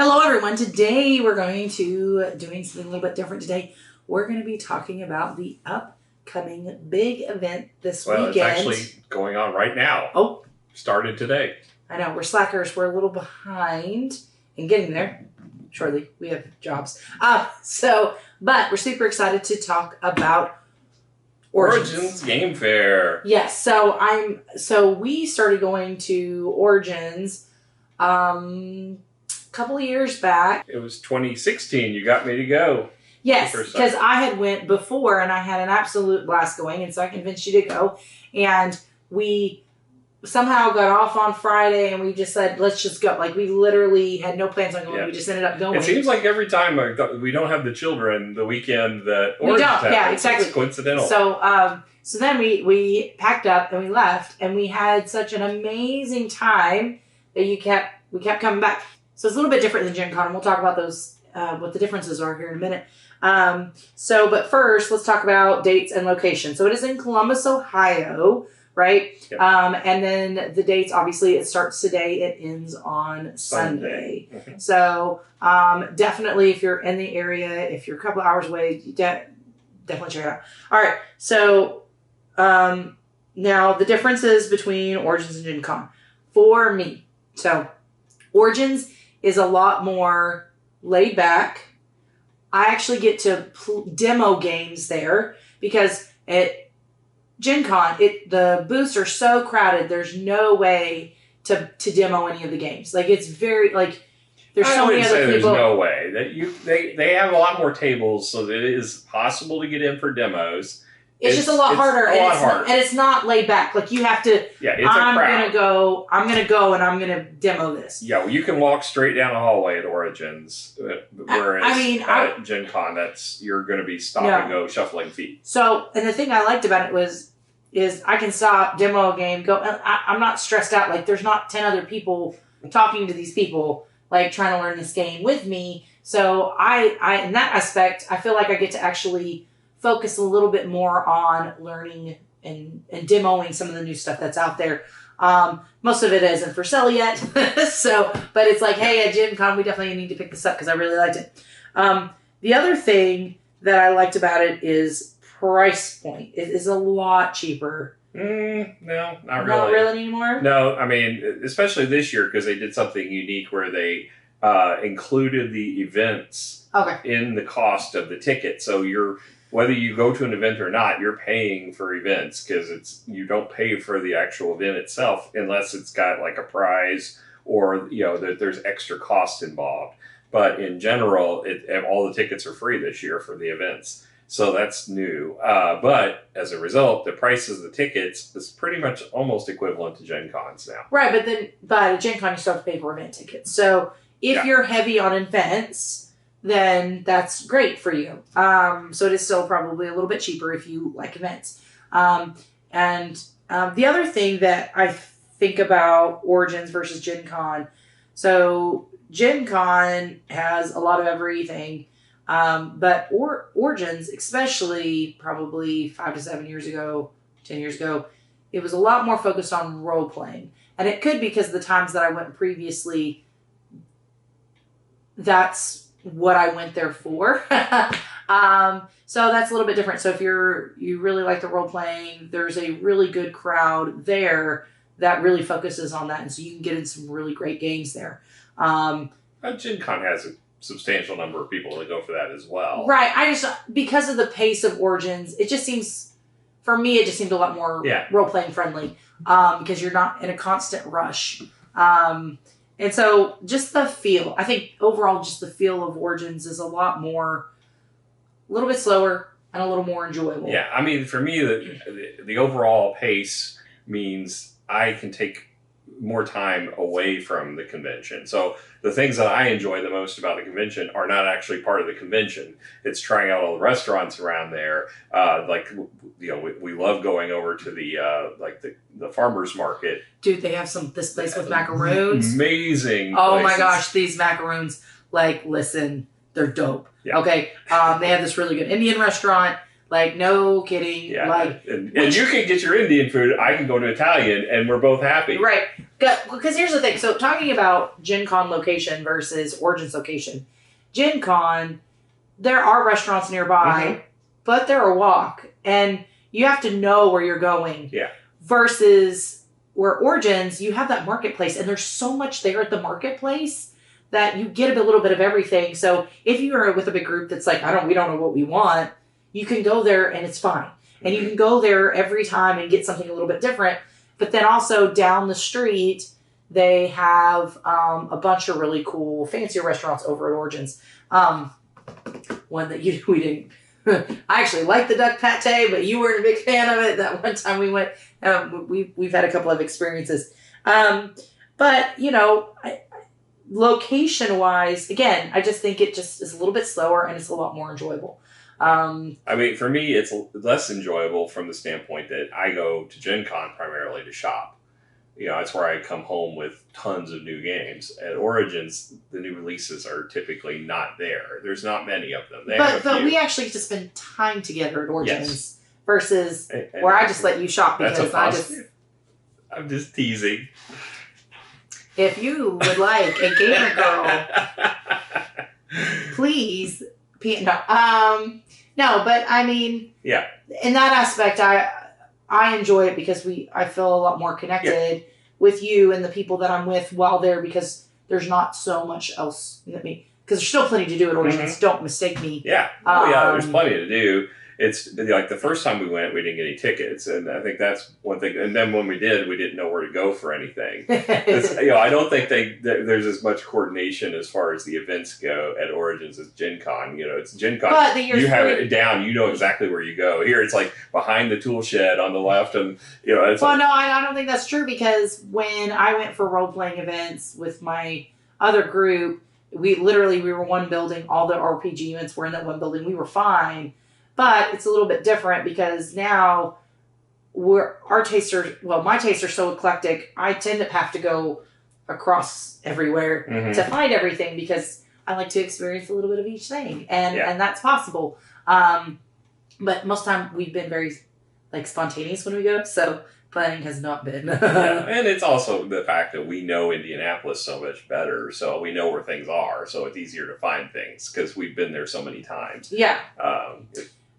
Hello everyone. Today we're going to doing something a little bit different today. We're going to be talking about the upcoming big event this weekend. It's actually going on right now. Oh. Started today. I know, we're slackers. We're a little behind in getting there. Shortly, we have jobs. But we're super excited to talk about Origins Game Fair. Yes, so we started going to Origins couple of years back. It was 2016. You got me to go. Yes, because I had went before and I had an absolute blast going, and so I convinced you to go. And we somehow got off on Friday and we just said, let's just go. Like, we literally had no plans on going. Yeah. We just ended up going. It seems like every time we don't have the children the weekend that Origins happens. Yeah, exactly. It's coincidental. So then we packed up and we left, and we had such an amazing time that we kept coming back. So it's a little bit different than Gen Con, and we'll talk about those, what the differences are here in a minute. But first, let's talk about dates and location. So it is in Columbus, Ohio, right? Yep. And then the dates, obviously, it starts today. It ends on Sunday. Mm-hmm. So definitely, if you're in the area, if you're a couple hours away, definitely check it out. All right. So now the differences between Origins and Gen Con for me. So Origins is a lot more laid back. I actually get to demo games there because at Gen Con, the booths are so crowded, there's no way to demo any of the games. Like, it's very, like, there's so many other people. There's no way. They have a lot more tables, so that it is possible to get in for demos. It's just a lot harder. And it's not laid back. Like, you have to. Yeah, it's a crowd. I'm gonna go and I'm gonna demo this. Yeah, well, you can walk straight down the hallway at Origins, whereas at Gen Con, you're going to be stop and go, shuffling feet. So, and the thing I liked about it is I can stop, demo a game, go. I'm not stressed out. Like, there's not 10 other people talking to these people, like, trying to learn this game with me. So I in that aspect, I feel like I get to actually focus a little bit more on learning and demoing some of the new stuff that's out there. Most of it isn't for sale yet. But it's like, hey, at Gen Con, we definitely need to pick this up because I really liked it. The other thing that I liked about it is price point. It is a lot cheaper. No, not really. Not really anymore? No, I mean, especially this year because they did something unique where they included the events in the cost of the ticket. So whether you go to an event or not, you're paying for events because you don't pay for the actual event itself unless it's got like a prize or that there's extra cost involved. But in general, all the tickets are free this year for the events, so that's new. But as a result, the prices of the tickets is pretty much almost equivalent to Gen Cons now. Right, but at Gen Con you still have to pay for event tickets. So if you're heavy on events, then that's great for you. So it is still probably a little bit cheaper if you like events. The other thing that I think about Origins versus Gen Con, so Gen Con has a lot of everything, but Origins, especially probably 5 to 7 years ago, 10 years ago, it was a lot more focused on role-playing. And it could be because the times that I went previously, that's what I went there for. So that's a little bit different. So if you really like the role playing, there's a really good crowd there that really focuses on that, and so you can get in some really great games there. Gen Con has a substantial number of people that go for that as well. Right. Because of the pace of Origins, it just seems, for me, it just seemed a lot more role playing friendly, because you're not in a constant rush. And so just the feel, I think overall just the feel of Origins is a little bit slower and a little more enjoyable. Yeah, I mean, for me, the overall pace means I can take more time away from the convention. So the things that I enjoy the most about the convention are not actually part of the convention. It's trying out all the restaurants around there. We love going over to the farmers market. Dude, they have this place with macaroons. Amazing. Oh my gosh, these macaroons! Like, listen, they're dope. Yeah. Okay, they have this really good Indian restaurant. Like, no kidding. Yeah. And you can get your Indian food. I can go to Italian, and we're both happy. Right. Because here's the thing. So talking about Gen Con location versus Origins location. Gen Con, there are restaurants nearby, but they're a walk. And you have to know where you're going. Yeah. Versus where Origins, you have that marketplace. And there's so much there at the marketplace that you get a little bit of everything. So if you're with a big group that's like, we don't know what we want, you can go there and it's fine. And you can go there every time and get something a little bit different. But then also down the street, they have a bunch of really cool, fancier restaurants over at Origins. One that we didn't. I actually like the duck pate, but you weren't a big fan of it. That one time we went, we've had a couple of experiences. But location wise, again, I just think it just is a little bit slower and it's a lot more enjoyable. For me, it's less enjoyable from the standpoint that I go to Gen Con primarily to shop. That's where I come home with tons of new games. At Origins, the new releases are typically not there. There's not many of them. But we actually get to spend time together at Origins versus where I just let you shop because I'm just teasing. If you would like a gamer girl, please. No, but I mean, in that aspect, I enjoy it because I feel a lot more connected with you and the people that I'm with while there because there's not so much else because there's still plenty to do at Origins. Don't mistake me. Yeah. There's plenty to do. It's like the first time we went, we didn't get any tickets, and I think that's one thing. And then when we did, we didn't know where to go for anything. I don't think there's as much coordination as far as the events go at Origins as Gen Con. It's Gen Con. But you have it down. You know exactly where you go. Here, it's like behind the tool shed on the left, and it's. Well, no, I don't think that's true because when I went for role playing events with my other group, we were one building. All the RPG events were in that one building. We were fine. But it's a little bit different because now my tastes are so eclectic. I tend to have to go across everywhere to find everything because I like to experience a little bit of each thing. And that's possible. But most of the time we've been very spontaneous when we go. So planning has not been. And it's also the fact that we know Indianapolis so much better. So we know where things are. So it's easier to find things because we've been there so many times. Yeah.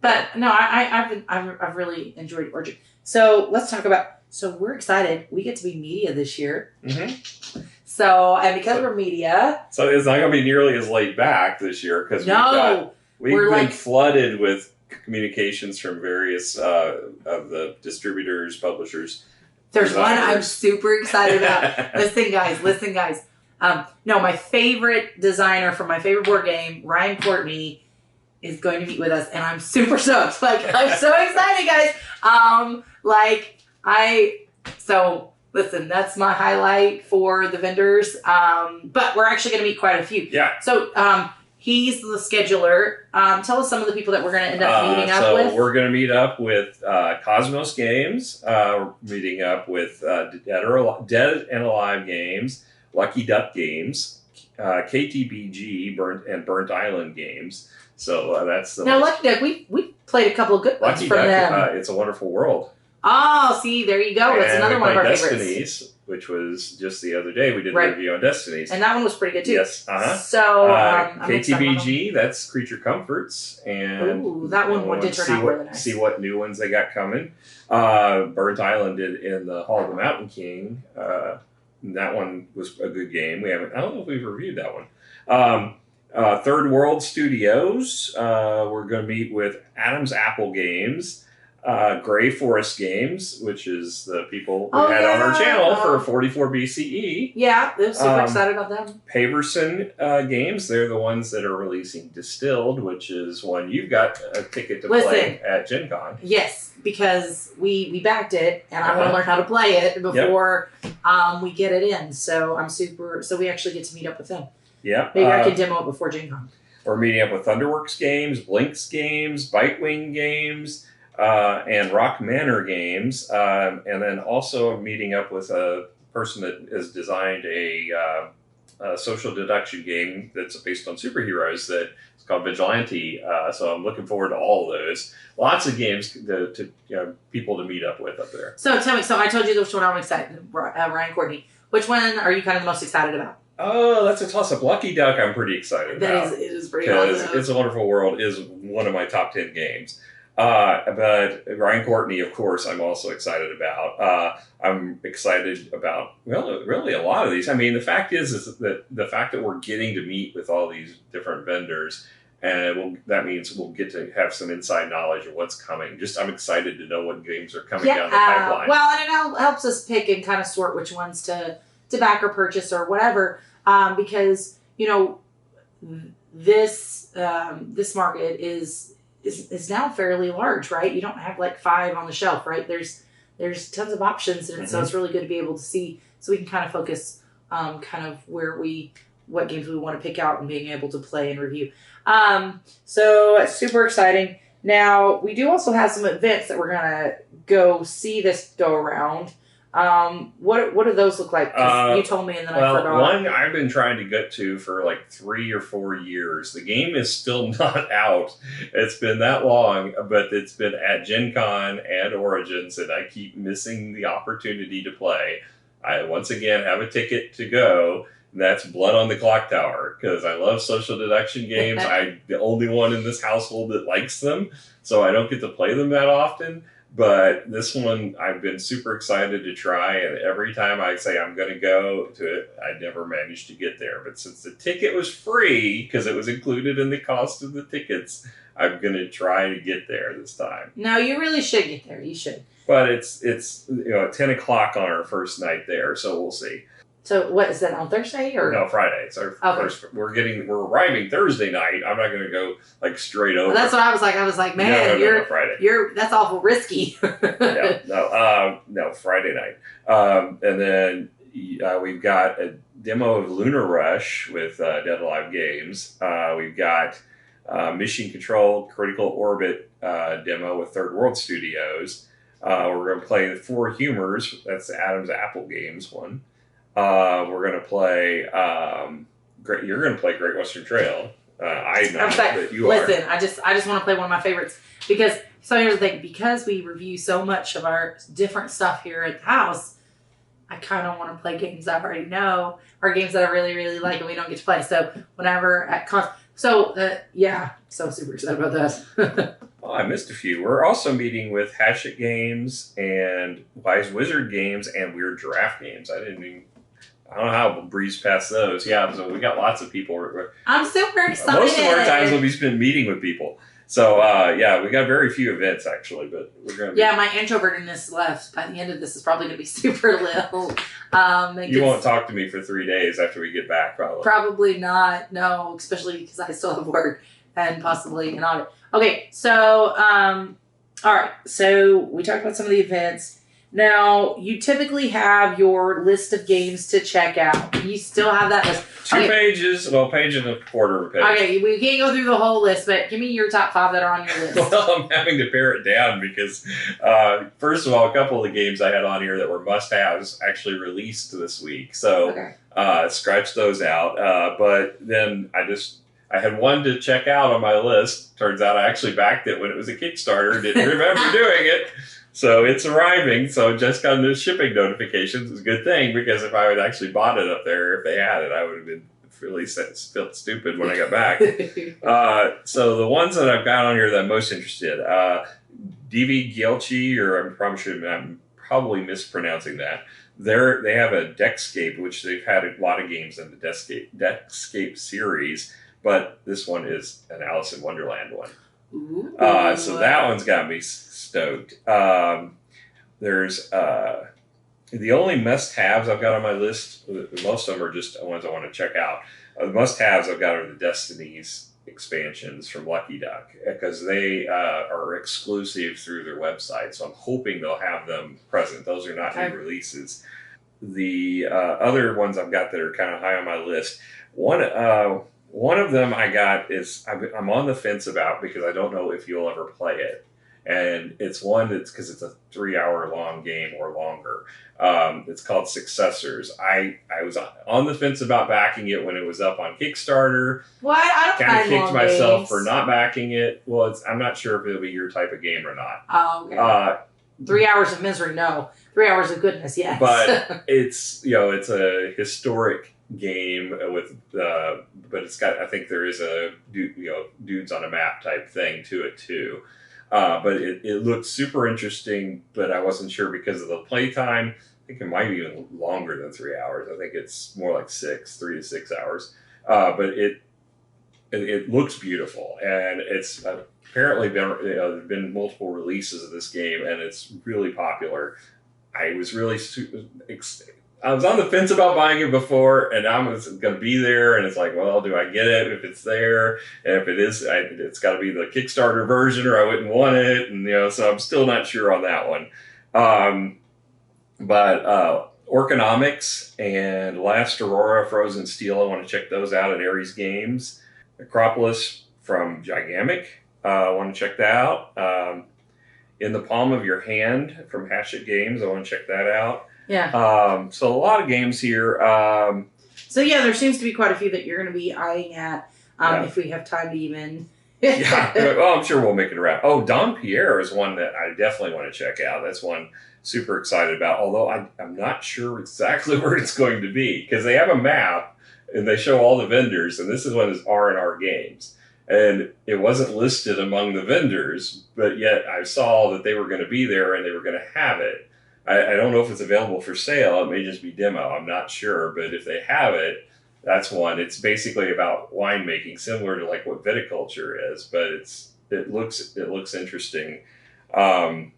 But no, I've really enjoyed Origin. So let's talk about. So we're excited. We get to be media this year. So and because we're media, so it's not going to be nearly as laid back this year because we've been flooded with communications from various of the distributors, publishers. There's designers. One I'm super excited about. Listen, guys. No, my favorite designer from my favorite board game, Ryan Courtney, is going to meet with us, and I'm super stoked. I'm so excited, guys. So listen, that's my highlight for the vendors. But we're actually going to meet quite a few. Yeah. So he's the scheduler. Tell us some of the people that we're going to end up meeting up with. So we're going to meet up with Cosmos Games. Meeting up with Dead and Alive Games, Lucky Duck Games, KTBG, Burnt Island Games. So that's the Lucky Duck. We played a couple of good ones from them. It's a Wonderful World. Oh, see, there you go. That's another one of our Destinies, favorites. Which was just the other day. We did a review on Destinies, and that one was pretty good too. Yes. So KTBG, that's Creature Comforts, and that one did turn out really nice. See what new ones they got coming. Burnt Island did in the Hall of the Mountain King. That one was a good game. I don't know if we've reviewed that one. Third World Studios. We're going to meet with Adam's Apple Games. Gray Forest Games, which is the people we had on our channel for 44 BCE. Yeah, they're super excited about them. Paverson Games, they're the ones that are releasing Distilled, which is one you've got a ticket to play at Gen Con. Yes, because we backed it, and I want to learn how to play it before we get it in. So so we actually get to meet up with them. Yeah. Maybe I can demo it before Gen Con. We're meeting up with Thunderworks Games, Blinks Games, Bitewing Games, and Rock Manor Games, and then also meeting up with a person that has designed a social deduction game that's based on superheroes that it's called Vigilante. So I'm looking forward to all of those. Lots of games to people to meet up with up there. So tell me, I told you which one I'm excited. Ryan Courtney. Which one are you kind of the most excited about? Oh, that's a toss-up. Lucky Duck, I'm pretty excited about. It is pretty awesome. Because It's a Wonderful World is one of my top 10 games. But Ryan Courtney, of course, I'm also excited about. I'm excited about, well, really a lot of these. I mean, the fact is that the fact that we're getting to meet with all these different vendors, and that means we'll get to have some inside knowledge of what's coming. I'm excited to know what games are coming down the pipeline. Well, and it helps us pick and kind of sort which ones to back or purchase or whatever, because, this market is now fairly large, right? You don't have like 5 on the shelf, right? There's tons of options, and so it's really good to be able to see, so we can kind of focus kind of what games we want to pick out and being able to play and review. So super exciting. Now we do also have some events that we're gonna go see this go around. What do those look like? 'Cause you told me and then I forgot. Well, one I've been trying to get to for like 3 or 4 years. The game is still not out. It's been that long, but it's been at Gen Con and Origins, and I keep missing the opportunity to play. I once again have a ticket to go. And that's Blood on the Clock Tower, because I love social deduction games. I'm the only one in this household that likes them, so I don't get to play them that often. But this one, I've been super excited to try, and every time I say I'm going to go to it, I never manage to get there. But since the ticket was free, because it was included in the cost of the tickets, I'm going to try to get there this time. No, you really should get there. You should. But it's at 10 o'clock on our first night there, so we'll see. So what is that, on Thursday or no, Friday? It's our first. We're arriving Thursday night. I'm not going to go like straight over. Well, that's what I was like. I was like, man, no, Friday. That's awful risky. No, Friday night. And then we've got a demo of Lunar Rush with Dead Alive Games. We've got Mission Control Critical Orbit demo with Third World Studios. We're going to play the Four Humors. That's Adam's Apple Games one. We're going to play, you're going to play Great Western Trail. I know that you are. Listen, I just want to play one of my favorites, because, so here's the thing, because we review so much of our different stuff here at the house, I kind of want to play games I already know, or games that I really, really like and we don't get to play. So whenever at so super excited about that. Oh, I missed a few. We're also meeting with Hatchet Games and Wise Wizard Games and Weird Giraffe Games. I don't know how we'll breeze past those. Yeah, so we got lots of people. I'm super excited. Most of our times we'll be spent meeting with people. So, we got very few events, actually, but we're going to my introvertedness left. By the end of this is probably going to be super little. You won't talk to me for 3 days after we get back, probably. Probably not, no, especially because I still have work and possibly an audit. Okay, so, all right, so we talked about some of the events. Now, you typically have your list of games to check out. You still have that list. Two pages, page and a quarter of a page. Okay, we can't go through the whole list, but give me your top 5 that are on your list. Well, I'm having to pare it down because, first of all, a couple of the games I had on here that were must-haves actually released this week. So, scratch those out. But then I had one to check out on my list. Turns out I actually backed it when it was a Kickstarter. Didn't remember doing it. So it's arriving. So just got the shipping notifications is a good thing, because if I had actually bought it up there, if they had it, I would have been really felt stupid when I got back. So the ones that I've got on here that I'm most interested, DV Gielchi, or I'm probably mispronouncing that. They have a Deckscape, which they've had a lot of games in the Deckscape series, but this one is an Alice in Wonderland one. So that one's got me stoked. There's the only must-haves I've got on my list. Most of them are just ones I want to check out. The must-haves I've got are the Destinies expansions from Lucky Duck, because they are exclusive through their website. So I'm hoping they'll have them present. Those are not new releases. The other ones I've got that are kind of high on my list. One of them I got is I'm on the fence about, because I don't know if you'll ever play it. And it's one that's, because it's a 3-hour long game or longer. It's called Successors. I was on the fence about backing it when it was up on Kickstarter. What? I don't kind of kicked myself games. for not backing it. Well, I'm not sure if it'll be your type of game or not. Oh, okay. 3 hours of misery, no. 3 hours of goodness, yes. But it's a historic game with, but it's got, I think there is a dudes on a map type thing to it too. But it looked super interesting, but I wasn't sure because of the playtime. I think it might be even longer than 3 hours. I think it's more like 3 to 6 hours. But it looks beautiful, and it's apparently been multiple releases of this game, and it's really popular. I was really I was on the fence about buying it before, and I was going to be there, and it's like, well, do I get it if it's there? And if it is, it's got to be the Kickstarter version, or I wouldn't want it, and so I'm still not sure on that one. But Orconomics and Last Aurora Frozen Steel, I want to check those out at Ares Games. Acropolis from Gigamic, I want to check that out. In the Palm of Your Hand from Hachette Games, I want to check that out. Yeah. So a lot of games here. So yeah, there seems to be quite a few that you're going to be eyeing at if we have time to even. Yeah. Well, I'm sure we'll make it around. Oh, Don Pierre is one that I definitely want to check out. That's one super excited about. Although I'm not sure exactly where it's going to be because they have a map and they show all the vendors, and this is one is R&R Games. And it wasn't listed among the vendors, but yet I saw that they were going to be there and they were going to have it. I don't know if it's available for sale. It may just be demo. I'm not sure. But if they have it, that's one. It's basically about winemaking, similar to like what viticulture is, but it looks interesting. And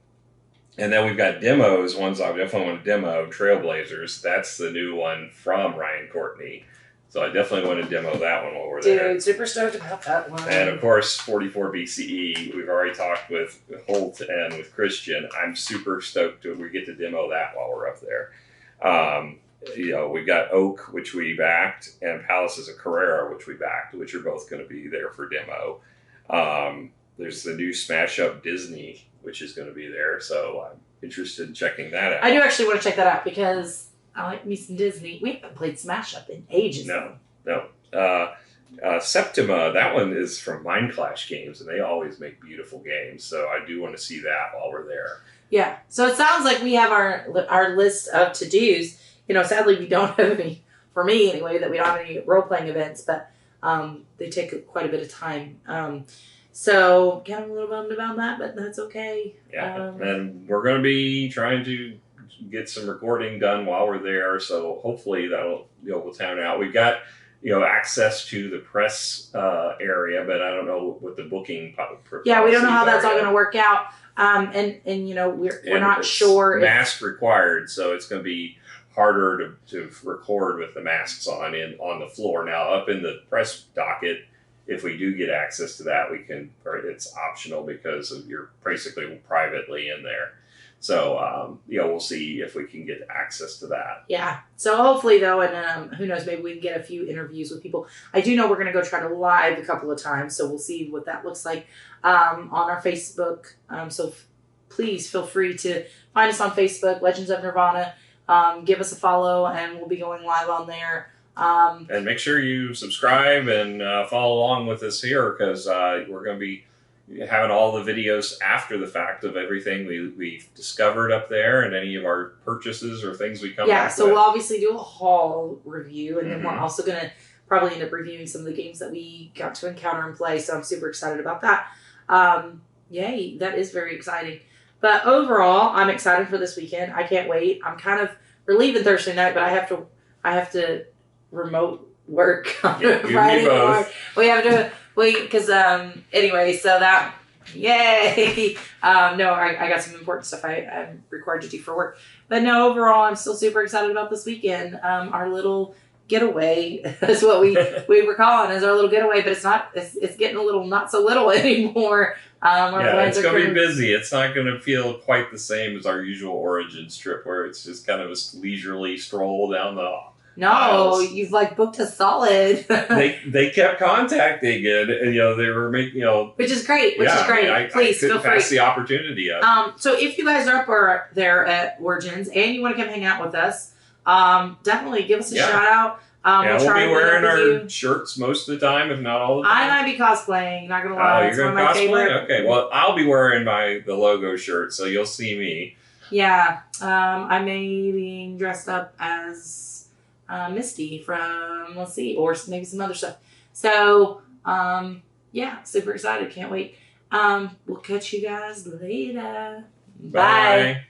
then we've got demos, ones I definitely want to demo, Trailblazers. That's the new one from Ryan Courtney. So I definitely want to demo that one while we're there. Dude, super stoked about that one. And of course, 44 BCE. We've already talked with Holt and with Christian. I'm super stoked we get to demo that while we're up there. We've got Oak, which we backed, and Palaces of Carrera, which we backed, which are both going to be there for demo. There's the new Smash Up Disney, which is going to be there. So I'm interested in checking that out. I do actually want to check that out because I like me some Disney. We haven't played Smash Up in ages. No. Septima, that one is from Mind Clash Games, and they always make beautiful games. So I do want to see that while we're there. Yeah. So it sounds like we have our list of to-dos. Sadly, we don't have any, for me anyway, that we don't have any role-playing events, but they take quite a bit of time. So kind of a little bummed about that, but that's okay. Yeah. And we're going to be trying to get some recording done while we're there, so hopefully that'll we'll town out. We've got access to the press area, but I don't know what the booking. Yeah, we don't know how that's all going to work out. And we're not sure. Mask required, so it's going to be harder to record with the masks on the floor. Now up in the press docket, if we do get access to that, we can. Or it's optional because you're basically privately in there. So, we'll see if we can get access to that. Yeah. So hopefully, though, and who knows, maybe we can get a few interviews with people. I do know we're going to go try to live a couple of times, so we'll see what that looks like on our Facebook. So please feel free to find us on Facebook, Legends of Nirvana. Give us a follow, and we'll be going live on there. And make sure you subscribe and follow along with us here because we're going to be having all the videos after the fact of everything we've discovered up there and any of our purchases or things we come back so with. We'll obviously do a haul review, and then we're also going to probably end up reviewing some of the games that we got to encounter and play, so I'm super excited about that. Yay, that is very exciting. But overall, I'm excited for this weekend. I can't wait. We're leaving Thursday night, but I have to remote work on Friday. We have to wait because anyway, so that yay. No, I got some important stuff I'm required to do for work. But no, overall, I'm still super excited about this weekend. Our little getaway is what we were calling as our little getaway, but it's getting a little not so little anymore. It's going to be busy. It's not going to feel quite the same as our usual Origins trip where it's just kind of a leisurely stroll down the aisles. You've booked a solid. they kept contacting it, and they were making which is great. Please feel free. Pass the opportunity up. So if you guys are up there at Origins and you want to come hang out with us, definitely give us a shout out. We'll be wearing our shirts most of the time, if not all the time. I might be cosplaying, not gonna lie. Oh, you're gonna cosplay? Okay, well, I'll be wearing the logo shirt, so you'll see me. Yeah, I may be dressed up as Misty from, let's see, or maybe some other stuff. So, yeah, super excited. Can't wait. We'll catch you guys later. Bye.